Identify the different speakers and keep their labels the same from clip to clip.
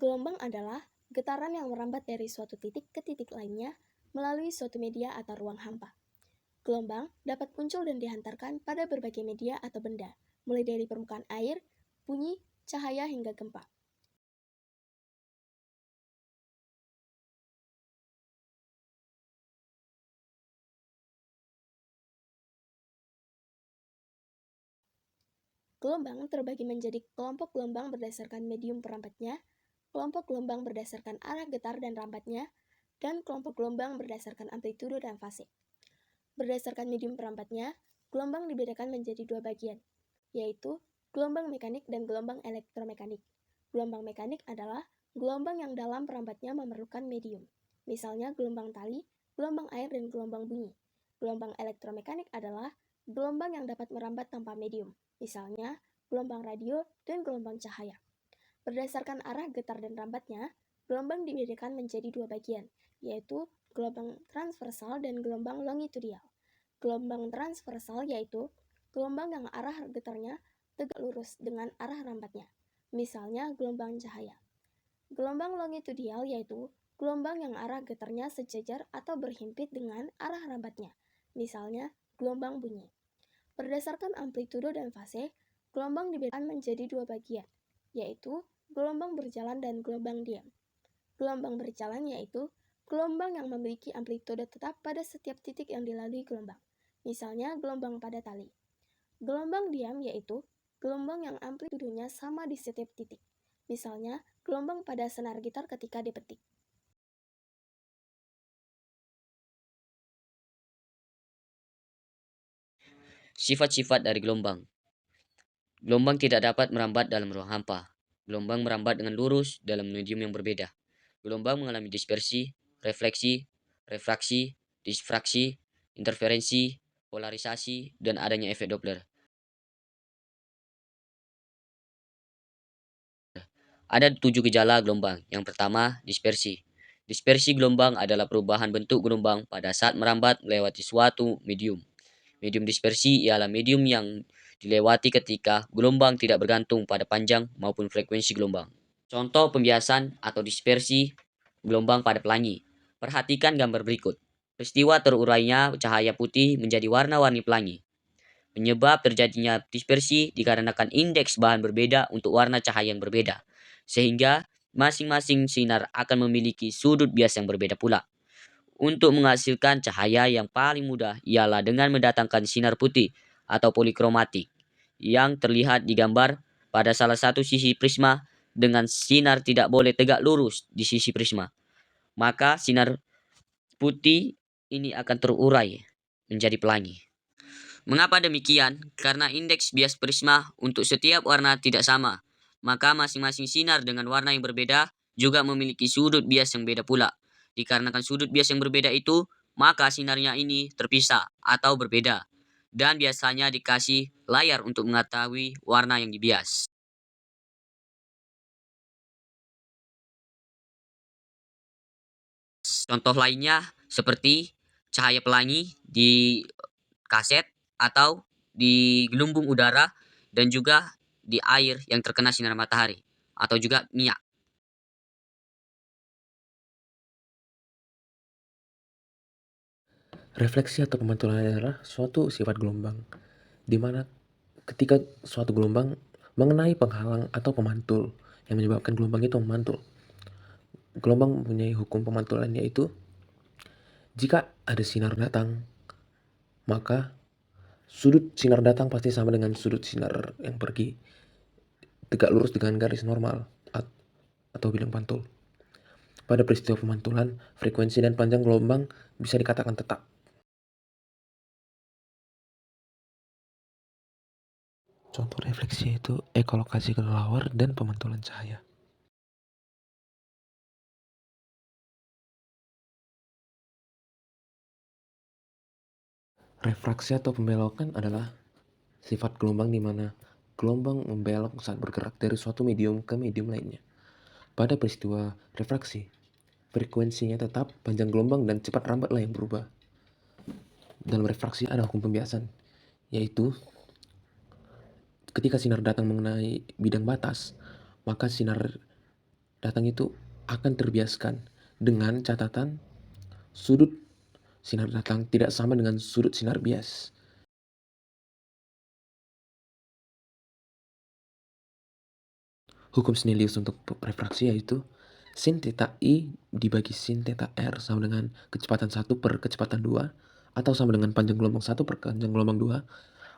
Speaker 1: Gelombang adalah getaran yang merambat dari suatu titik ke titik lainnya melalui suatu media atau ruang hampa. Gelombang dapat muncul dan dihantarkan pada berbagai media atau benda, mulai dari permukaan air, bunyi, cahaya, hingga gempa. Gelombang terbagi menjadi kelompok gelombang berdasarkan medium perambatnya, kelompok gelombang berdasarkan arah getar dan rambatnya, dan kelompok gelombang berdasarkan amplitudo dan fase. Berdasarkan medium perambatnya, gelombang dibedakan menjadi dua bagian, yaitu gelombang mekanik dan gelombang elektromekanik. Gelombang mekanik adalah gelombang yang dalam perambatnya memerlukan medium, misalnya gelombang tali, gelombang air, dan gelombang bunyi. Gelombang elektromekanik adalah gelombang yang dapat merambat tanpa medium, misalnya gelombang radio dan gelombang cahaya. Berdasarkan arah getar dan rambatnya, gelombang dibedakan menjadi dua bagian, yaitu gelombang transversal dan gelombang longitudinal. Gelombang transversal yaitu gelombang yang arah getarnya tegak lurus dengan arah rambatnya, misalnya gelombang cahaya. Gelombang longitudinal yaitu gelombang yang arah getarnya sejajar atau berhimpit dengan arah rambatnya, misalnya gelombang bunyi. Berdasarkan amplitudo dan fase, gelombang dibedakan menjadi dua bagian, yaitu gelombang berjalan dan gelombang diam. Gelombang berjalan yaitu gelombang yang memiliki amplitudo tetap pada setiap titik yang dilalui gelombang, misalnya gelombang pada tali. Gelombang diam yaitu gelombang yang amplitudonya sama di setiap titik, misalnya gelombang pada senar gitar ketika dipetik.
Speaker 2: Sifat-sifat dari gelombang. Gelombang tidak dapat merambat dalam ruang hampa. Gelombang merambat dengan lurus dalam medium yang berbeda. Gelombang mengalami dispersi, refleksi, refraksi, disfraksi, interferensi, polarisasi, dan adanya efek Doppler. Ada 7 gejala gelombang. Yang pertama, dispersi. Dispersi gelombang adalah perubahan bentuk gelombang pada saat merambat melewati suatu medium. Medium dispersi ialah medium yang dilewati ketika gelombang tidak bergantung pada panjang maupun frekuensi gelombang. Contoh pembiasan atau dispersi gelombang pada pelangi. Perhatikan gambar berikut. Peristiwa terurainya cahaya putih menjadi warna-warni pelangi. Penyebab terjadinya dispersi dikarenakan indeks bahan berbeda untuk warna cahaya yang berbeda, sehingga masing-masing sinar akan memiliki sudut bias yang berbeda pula. Untuk menghasilkan cahaya yang paling mudah ialah dengan mendatangkan sinar putih atau polikromatik yang terlihat di gambar pada salah satu sisi prisma dengan sinar tidak boleh tegak lurus di sisi prisma. Maka sinar putih ini akan terurai menjadi pelangi. Mengapa demikian? Karena indeks bias prisma untuk setiap warna tidak sama. Maka masing-masing sinar dengan warna yang berbeda juga memiliki sudut bias yang beda pula. Dikarenakan sudut bias yang berbeda itu, maka sinarnya ini terpisah atau berbeda. Dan biasanya dikasih layar untuk mengetahui warna yang dibias. Contoh lainnya seperti cahaya pelangi di kaset atau di gelembung udara dan juga di air yang terkena sinar matahari atau juga minyak.
Speaker 3: Refleksi atau pemantulan adalah suatu sifat gelombang, di mana ketika suatu gelombang mengenai penghalang atau pemantul yang menyebabkan gelombang itu memantul. Gelombang mempunyai hukum pemantulan yaitu jika ada sinar datang, maka sudut sinar datang pasti sama dengan sudut sinar yang pergi, tegak lurus dengan garis normal atau bidang pantul. Pada peristiwa pemantulan, frekuensi dan panjang gelombang bisa dikatakan tetap. Contoh refleksi itu ekolokasi kelelawar dan pemantulan cahaya. Refraksi atau pembelokan adalah sifat gelombang di mana gelombang membelok saat bergerak dari suatu medium ke medium lainnya. Pada peristiwa refraksi, frekuensinya tetap, panjang gelombang dan cepat rambatlah yang berubah. Dalam refraksi ada hukum pembiasan, yaitu ketika sinar datang mengenai bidang batas, maka sinar datang itu akan terbiaskan dengan catatan sudut sinar datang tidak sama dengan sudut sinar bias. Hukum Snellius untuk refraksi yaitu sin theta I dibagi sin theta R sama dengan kecepatan 1 per kecepatan 2, atau sama dengan panjang gelombang 1 per panjang gelombang 2,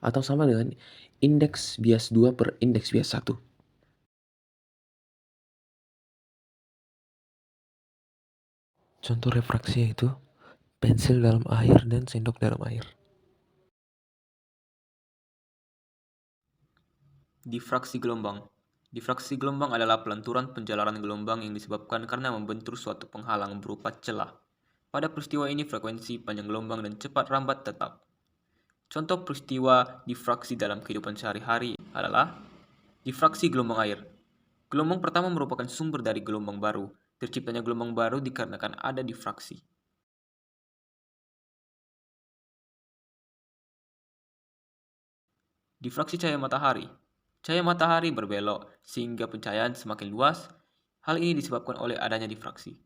Speaker 3: atau sama dengan indeks bias 2 per indeks bias 1. Contoh refraksi yaitu pensil dalam air dan sendok dalam air.
Speaker 4: Difraksi gelombang. Difraksi gelombang adalah pelenturan penjalaran gelombang yang disebabkan karena membentur suatu penghalang berupa celah. Pada peristiwa ini frekuensi, panjang gelombang, dan cepat rambat tetap. Contoh peristiwa difraksi dalam kehidupan sehari-hari adalah difraksi gelombang air. Gelombang pertama merupakan sumber dari gelombang baru. Terciptanya gelombang baru dikarenakan ada difraksi. Difraksi cahaya matahari. Cahaya matahari berbelok sehingga pencahayaan semakin luas. Hal ini disebabkan oleh adanya difraksi.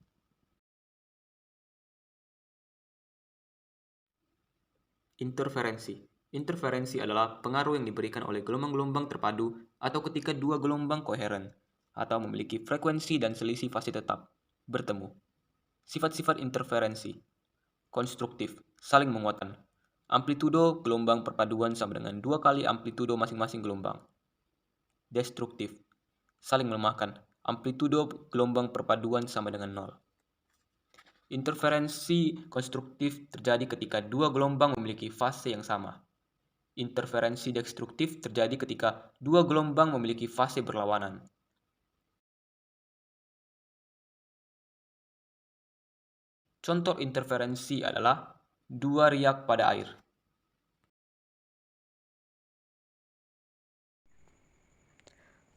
Speaker 4: Interferensi. Interferensi adalah pengaruh yang diberikan oleh gelombang-gelombang terpadu atau ketika dua gelombang koheren atau memiliki frekuensi dan selisih fase tetap bertemu. Sifat-sifat interferensi. Konstruktif, saling menguatkan. Amplitudo gelombang perpaduan sama dengan 2 kali amplitudo masing-masing gelombang. Destruktif, saling melemahkan. Amplitudo gelombang perpaduan sama dengan 0. Interferensi konstruktif terjadi ketika dua gelombang memiliki fase yang sama. Interferensi destruktif terjadi ketika dua gelombang memiliki fase berlawanan. Contoh interferensi adalah dua riak pada air.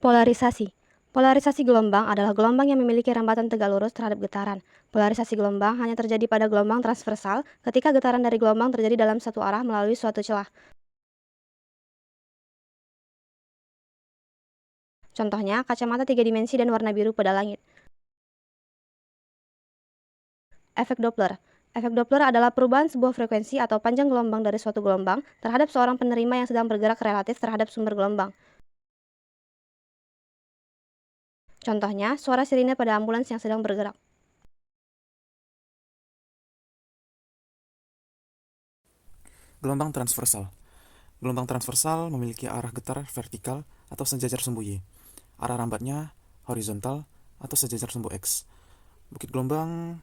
Speaker 1: Polarisasi. Polarisasi gelombang adalah gelombang yang memiliki rambatan tegak lurus terhadap getaran. Polarisasi gelombang hanya terjadi pada gelombang transversal ketika getaran dari gelombang terjadi dalam satu arah melalui suatu celah. Contohnya, kacamata 3 dimensi dan warna biru pada langit. Efek Doppler. Efek Doppler adalah perubahan sebuah frekuensi atau panjang gelombang dari suatu gelombang terhadap seorang penerima yang sedang bergerak relatif terhadap sumber gelombang. Contohnya, suara sirine pada ambulans yang sedang bergerak.
Speaker 5: Gelombang transversal. Gelombang transversal memiliki arah getar vertikal atau sejajar sumbu Y. Arah rambatnya horizontal atau sejajar sumbu X. Bukit gelombang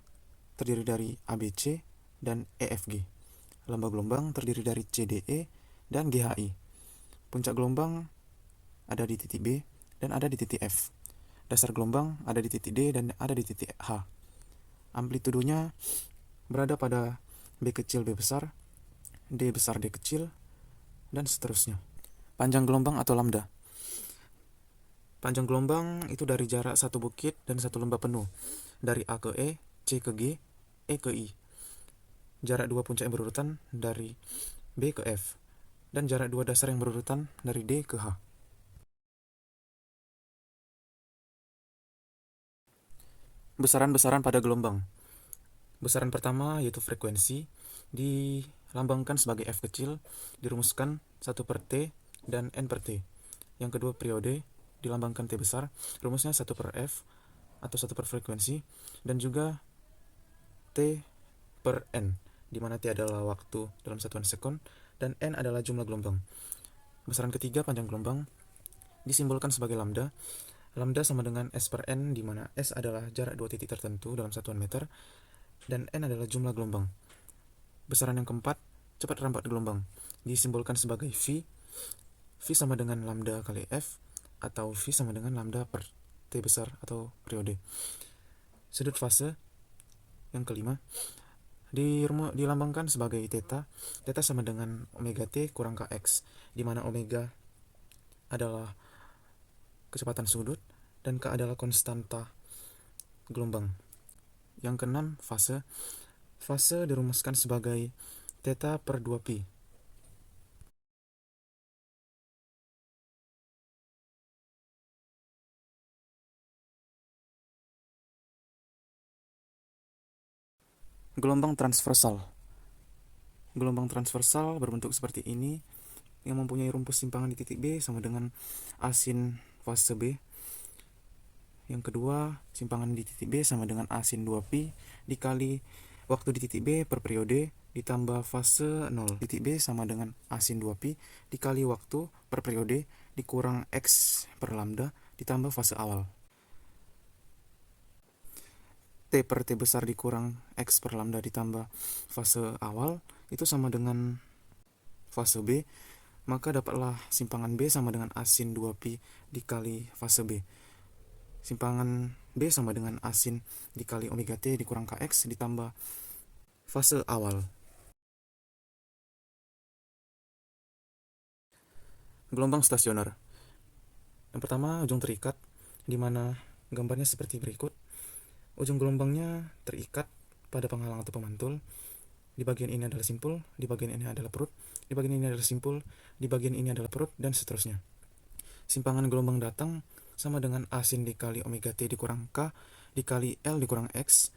Speaker 5: terdiri dari ABC dan EFG. Lambah gelombang terdiri dari CDE dan GHI. Puncak gelombang ada di titik B dan ada di titik F. Dasar gelombang ada di titik D dan ada di titik H. Amplitudonya berada pada B kecil B besar, D besar D kecil, dan seterusnya. Panjang gelombang atau lambda. Panjang gelombang itu dari jarak satu bukit dan satu lembah penuh, dari A ke E, C ke G, E ke I. Jarak dua puncak yang berurutan dari B ke F, dan jarak dua dasar yang berurutan dari D ke H. Besaran-besaran pada gelombang. Besaran pertama yaitu frekuensi, dilambangkan sebagai F kecil, dirumuskan 1 per T dan N per T. Yang kedua periode, dilambangkan T besar, rumusnya 1 per F atau 1 per frekuensi, dan juga T per N, di mana T adalah waktu dalam satuan sekon dan N adalah jumlah gelombang. Besaran ketiga panjang gelombang disimbolkan sebagai lambda. Lambda sama dengan S per N, di mana S adalah jarak dua titik tertentu dalam satuan meter, dan N adalah jumlah gelombang. Besaran yang keempat, cepat rambat gelombang, disimbolkan sebagai V. V sama dengan lambda kali F, atau V sama dengan lambda per T besar atau periode. Sudut fase yang kelima, dilambangkan sebagai theta. Theta sama dengan omega T kurang Kx, di mana omega adalah kecepatan sudut dan K adalah konstanta gelombang. Yang keenam, fase. Fase dirumuskan sebagai theta per 2pi. Gelombang transversal. Gelombang transversal berbentuk seperti ini yang mempunyai rumpus simpangan di titik B sama dengan asin fase B. Yang kedua, simpangan di titik B sama dengan asin 2pi dikali waktu di titik B per periode ditambah fase 0. Titik B sama dengan asin 2pi dikali waktu per periode dikurang X per lambda ditambah fase awal. T per T besar dikurang X per lambda ditambah fase awal itu sama dengan fase B, maka dapatlah simpangan B sama dengan asin 2pi dikali fase B. Simpangan B sama dengan asin dikali omega T dikurang Kx ditambah fase awal. Gelombang stasioner. Yang pertama, ujung terikat, di mana gambarnya seperti berikut. Ujung gelombangnya terikat pada penghalang atau pemantul. Di bagian ini adalah simpul, di bagian ini adalah perut, di bagian ini adalah simpul, di bagian ini adalah perut, dan seterusnya. Simpangan gelombang datang sama dengan asin dikali omega T dikurang K dikali L dikurang X,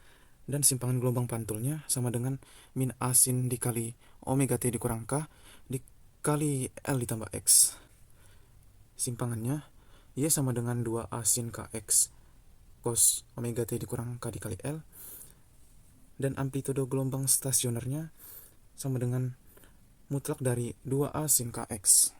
Speaker 5: dan simpangan gelombang pantulnya sama dengan min asin dikali omega T dikurang K dikali L ditambah X. Simpangannya Y sama dengan 2 asin Kx cos omega T dikurang K dikali L, dan amplitudo gelombang stasionernya sama dengan mutlak dari 2A sin Kx.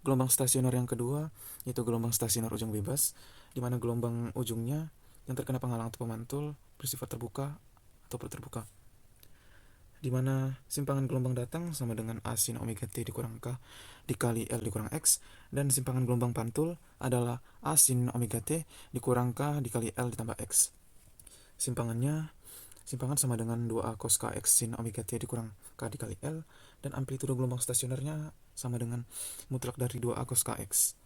Speaker 5: Gelombang stasioner yang kedua yaitu gelombang stasioner ujung bebas, di mana gelombang ujungnya yang terkena penghalang atau pemantul bersifat terbuka atau terbuka, di mana simpangan gelombang datang sama dengan asin omega T dikurang K dikali L dikurang X, dan simpangan gelombang pantul adalah asin omega T dikurang K dikali L ditambah X. Simpangan sama dengan 2A cos Kx sin omega T dikurang K dikali L, dan amplitudo gelombang stasionernya sama dengan mutlak dari 2A cos Kx.